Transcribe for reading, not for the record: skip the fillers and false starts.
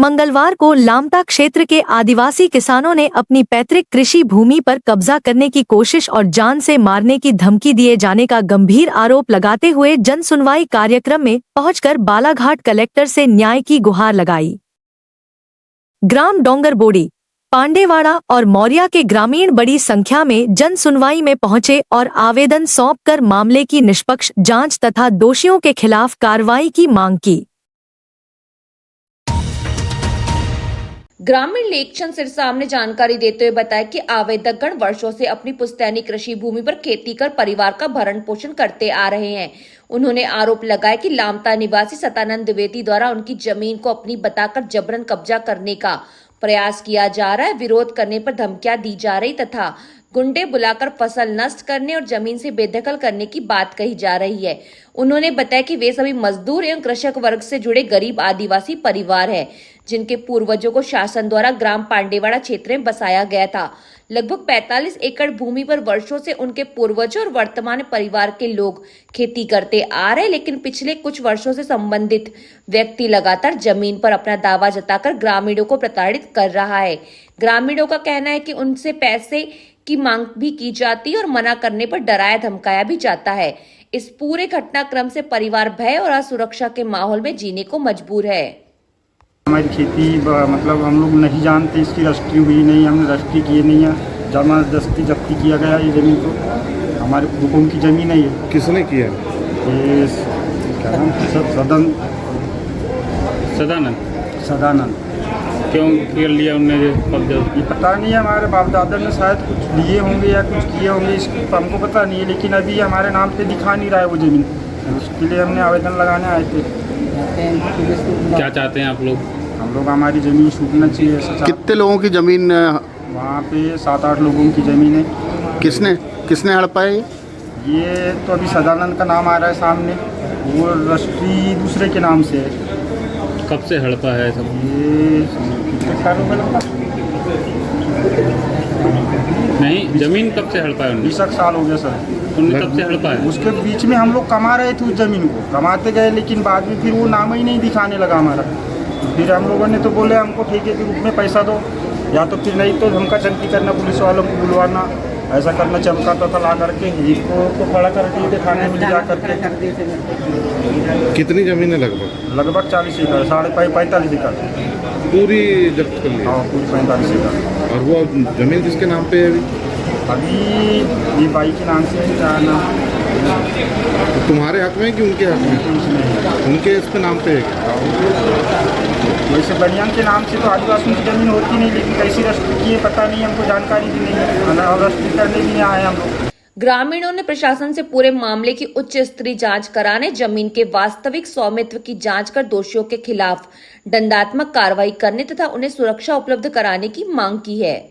मंगलवार को लामता क्षेत्र के आदिवासी किसानों ने अपनी पैतृक कृषि भूमि पर कब्जा करने की कोशिश और जान से मारने की धमकी दिए जाने का गंभीर आरोप लगाते हुए जन सुनवाई कार्यक्रम में पहुंचकर बालाघाट कलेक्टर से न्याय की गुहार लगाई। ग्राम डोंगरबोड़ी, पांडेवाड़ा और मौर्या के ग्रामीण बड़ी संख्या में जन सुनवाई में पहुंचे और आवेदन सौंपकर मामले की निष्पक्ष जांच तथा दोषियों के खिलाफ कार्रवाई की मांग की। ग्रामीण लेखचंद सिरसा ने जानकारी देते हुए बताया कि आवेदकगण वर्षों से अपनी पुश्तैनी कृषि भूमि पर खेती कर परिवार का भरण पोषण करते आ रहे हैं। उन्होंने आरोप लगाया कि लामता निवासी सतानंद द्विवेदी द्वारा उनकी जमीन को अपनी बताकर जबरन कब्जा करने का प्रयास किया जा रहा है। विरोध करने पर धमकियां दी जा रही तथा गुंडे बुलाकर फसल नष्ट करने और जमीन से बेदखल करने की बात कही जा रही है। उन्होंने बताया कि वे सभी मजदूर एवं कृषक वर्ग से जुड़े गरीब आदिवासी परिवार हैं, जिनके पूर्वजों को शासन द्वारा ग्राम पांडेवाड़ा क्षेत्र में बसाया गया था। लगभग 45 एकड़ भूमि पर वर्षों से उनके पूर्वजों और वर्तमान परिवार के लोग खेती करते आ रहे, लेकिन पिछले कुछ वर्षों से संबंधित व्यक्ति लगातार जमीन पर अपना दावा जताकर ग्रामीणों को प्रताड़ित कर रहा है। ग्रामीणों का कहना है कि उनसे पैसे की मांग भी की जाती है और मना करने पर डराया धमकाया भी जाता है। इस पूरे घटनाक्रम से परिवार भय और असुरक्षा के माहौल में जीने को मजबूर है। हमारी खेती मतलब हम लोग नहीं जानते, इसकी रजिस्ट्री हुई नहीं, हमने रजिस्ट्री किए नहीं है, जबरदस्ती जब्ती किया गया ये ज़मीन को। हमारे हुकुम की ज़मीन है ये। किसने किया? ये क्या नाम सदानंद। क्यों कर लिया उनने कब्जा? ये पता नहीं है, हमारे बाप दादा ने शायद कुछ लिए होंगे या कुछ किए होंगे, इसको हमको पता नहीं है, लेकिन अभी हमारे नाम पे दिखा नहीं रहा है वो ज़मीन। उसके लिए हमने आवेदन लगाने आए थे। क्या चाहते हैं आप लोग? हम लोग हमारी ज़मीन छूटना चाहिए। कितने लोगों की ज़मीन? वहाँ पे 7-8 लोगों की ज़मीन है। किसने हड़पा है? ये तो अभी सदानंद का नाम आ रहा है सामने, वो रजिस्ट्री दूसरे के नाम से है। कब से हड़पा है सब? ये कितने सालों में लगता? नहीं, जमीन कब से हड़पा है? 20 साल हो गया सर। उन्हें कब से हड़पा है? उसके बीच में हम लोग कमा रहे थे उस ज़मीन को, कमाते गए, लेकिन बाद में फिर वो नाम ही नहीं दिखाने लगा हमारा। फिर हम लोगों ने तो बोले हमको ठेके के रूप में पैसा दो, या तो फिर नहीं तो धमका चमकी करना, पुलिस वालों को बुलवाना, ऐसा करना, चमकाता था ला करके को खड़ा करके दिखाने में जा करके। कितनी जमीन है? लगभग 40 एकड़, 45 एकड़ पूरी जब्त कर ली? हाँ, पूरी 45 एकड़। और वो जमीन किसके नाम पे है अभी ये बाई के नाम से है। क्या नाम? तो तुम्हारे हक में कि उनके हक में? उनके इस पे नाम पे है क्या? वैसे बनियान के नाम से तो आदिवासियों की ज़मीन होती नहीं, लेकिन कैसी रजिस्ट्री की है पता नहीं, हमको जानकारी भी नहीं है, और रजिस्ट्री करने भी नहीं आए हम लोग। ग्रामीणों ने प्रशासन से पूरे मामले की उच्च स्तरीय जांच कराने, जमीन के वास्तविक स्वामित्व की जांच कर दोषियों के खिलाफ दंडात्मक कार्रवाई करने तथा उन्हें सुरक्षा उपलब्ध कराने की मांग की है।